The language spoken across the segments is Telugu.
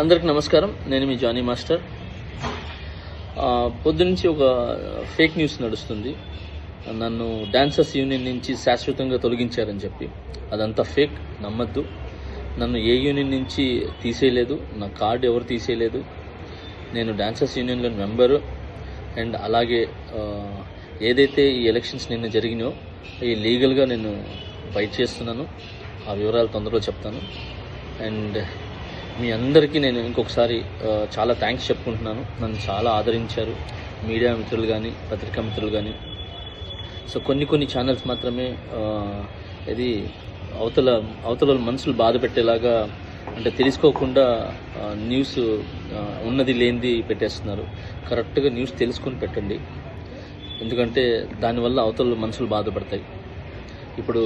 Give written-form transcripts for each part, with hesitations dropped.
అందరికి నమస్కారం. నేను మీ జానీ మాస్టర్. పొద్దునుంచి ఒక ఫేక్ న్యూస్ నడుస్తుంది. నన్ను డాన్సర్స్ యూనియన్ నుంచి శాశ్వతంగా తొలగించారని చెప్పి. అదంతా ఫేక్, నమ్మద్దు. నన్ను ఏ యూనియన్ నుంచి తీసేయలేదు, నా కార్డు ఎవరు తీసేయలేదు. నేను డాన్సర్స్ యూనియన్లో మెంబరు. అండ్ అలాగే ఏదైతే ఈ ఎలక్షన్స్ నిన్న జరిగినాయో ఈ లీగల్గా నేను ఫైట్ చేస్తున్నాను. ఆ వివరాలు తొందరలో చెప్తాను. అండ్ మీ అందరికీ నేను ఇంకొకసారి చాలా థ్యాంక్స్ చెప్పుకుంటున్నాను. నన్ను చాలా ఆదరించారు మీడియా మిత్రులు కానీ, పత్రికా మిత్రులు కానీ. సో కొన్ని ఛానల్స్ మాత్రమే ఇది అవతల మనసులు బాధ పెట్టేలాగా, అంటే తెలుసుకోకుండా న్యూస్ ఉన్నది లేనిది పెట్టేస్తున్నారు. కరెక్ట్గా న్యూస్ తెలుసుకొని పెట్టండి, ఎందుకంటే దానివల్ల అవతల మనసులు బాధపడతాయి. ఇప్పుడు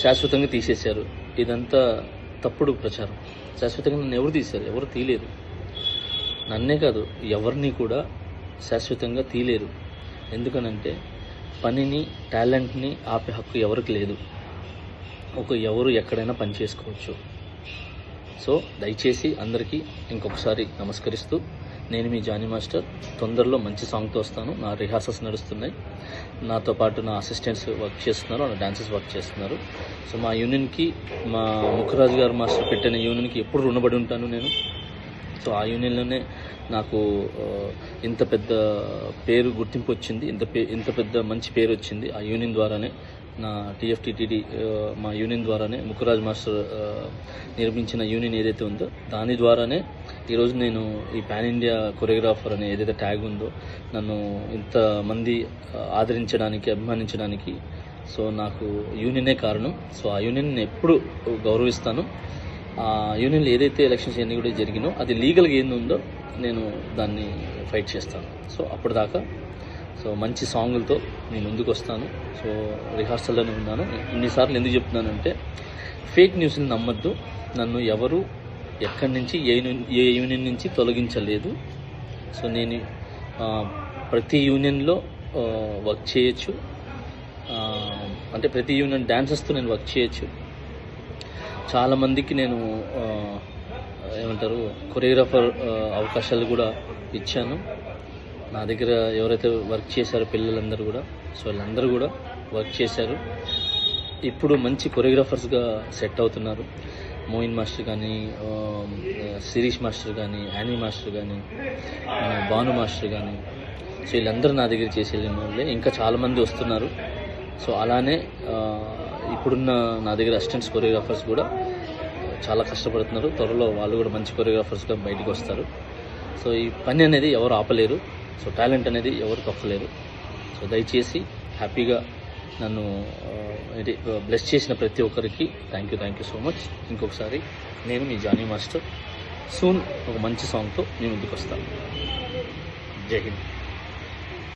శాశ్వతంగా తీసేశారు, ఇదంతా తప్పుడు ప్రచారం. శాశ్వతంగా నన్ను ఎవరు తీశారు? ఎవరు తీయలేరు. నన్నే కాదు, ఎవరిని కూడా శాశ్వతంగా తీయలేరు. ఎందుకనంటే పనిని, టాలెంట్ని ఆపే హక్కు ఎవరికి లేదు. ఎవరు ఎక్కడైనా పని చేసుకోవచ్చు. సో దయచేసి అందరికీ ఇంకొకసారి నమస్కరిస్తూ, నేను మీ జానీ మాస్టర్. తొందరలో మంచి సాంగ్తో వస్తాను. నా రిహార్సల్స్ నడుస్తున్నాయి. నాతో పాటు నా అసిస్టెంట్స్ వర్క్ చేస్తున్నారు, నా డాన్సర్స్ వర్క్ చేస్తున్నారు. సో మా యూనియన్కి, మా ముఖరాజు గారు మాస్టర్ పెట్టిన యూనియన్కి ఎప్పుడు రుణపడి ఉంటాను నేను. సో ఆ యూనియన్లోనే నాకు ఇంత పెద్ద పేరు, గుర్తింపు వచ్చింది. ఇంత పెద్ద మంచి పేరు వచ్చింది ఆ యూనియన్ ద్వారానే. నా టీఎఫ్టీటీడీ మా యూనియన్ ద్వారానే, ముఖరాజ్ మాస్టర్ నిర్మించిన యూనియన్ ఏదైతే ఉందో దాని ద్వారానే ఈరోజు నేను ఈ పాన్ ఇండియా కొరియోగ్రాఫర్ అనే ఏదైతే ట్యాగ్ ఉందో నన్ను ఇంతమంది ఆదరించడానికి, అభిమానించడానికి సో నాకు యూనియనే కారణం. సో ఆ యూనియన్ నేను ఎప్పుడు గౌరవిస్తాను. ఆ యూనియన్లో ఏదైతే ఎలక్షన్స్ అన్నీ కూడా జరిగినో అది లీగల్గా ఏందుందో నేను దాన్ని ఫైట్ చేస్తాను. సో అప్పటిదాకా మంచి సాంగులతో నేను ముందుకు వస్తాను. సో రిహార్సల్లోనే ఉన్నాను. ఇన్నిసార్లు ఎందుకు చెప్తున్నానంటే ఫేక్ న్యూస్ని నమ్మద్దు. నన్ను ఎవరు ఎక్కడి నుంచి ఏ యూనియన్ నుంచి తొలగించలేదు. సో నేను ప్రతి యూనియన్లో వర్క్ చేయొచ్చు. అంటే ప్రతి యూనియన్ డాన్సర్స్తో నేను వర్క్ చేయొచ్చు. చాలామందికి నేను కొరియోగ్రాఫర్ అవకాశాలు కూడా ఇచ్చాను. నా దగ్గర ఎవరైతే వర్క్ చేశారో పిల్లలందరూ కూడా, సో వాళ్ళందరూ కూడా వర్క్ చేశారు. ఇప్పుడు మంచి కొరియోగ్రాఫర్స్గా సెట్ అవుతున్నారు. మోయిన్ మాస్టర్ కానీ, శిరీష్ మాస్టర్ కానీ, యానీ మాస్టర్ కానీ, భాను మాస్టర్ కానీ, సో వీళ్ళందరూ నా దగ్గర చేసి వెళ్ళిన వాళ్ళే. ఇంకా చాలామంది వస్తున్నారు. సో అలానే ఇప్పుడున్న నా దగ్గర అసిస్టెంట్స్ కొరియోగ్రాఫర్స్ కూడా చాలా కష్టపడుతున్నారు. త్వరలో వాళ్ళు కూడా మంచి కొరియోగ్రాఫర్స్గా బయటకు వస్తారు. సో ఈ పని అనేది ఎవరు ఆపలేరు. సో టాలెంట్ అనేది ఎవరు తొక్కలేరు. సో దయచేసి హ్యాపీగా నన్ను బ్లెస్ చేసిన ప్రతి ఒక్కరికి థ్యాంక్ యూ సో మచ్. ఇంకొకసారి నేను మీ జానీ మాస్టర్. సూన్ ఒక మంచి సాంగ్తో మీ ముందుకు వస్తాను. జై హింద్.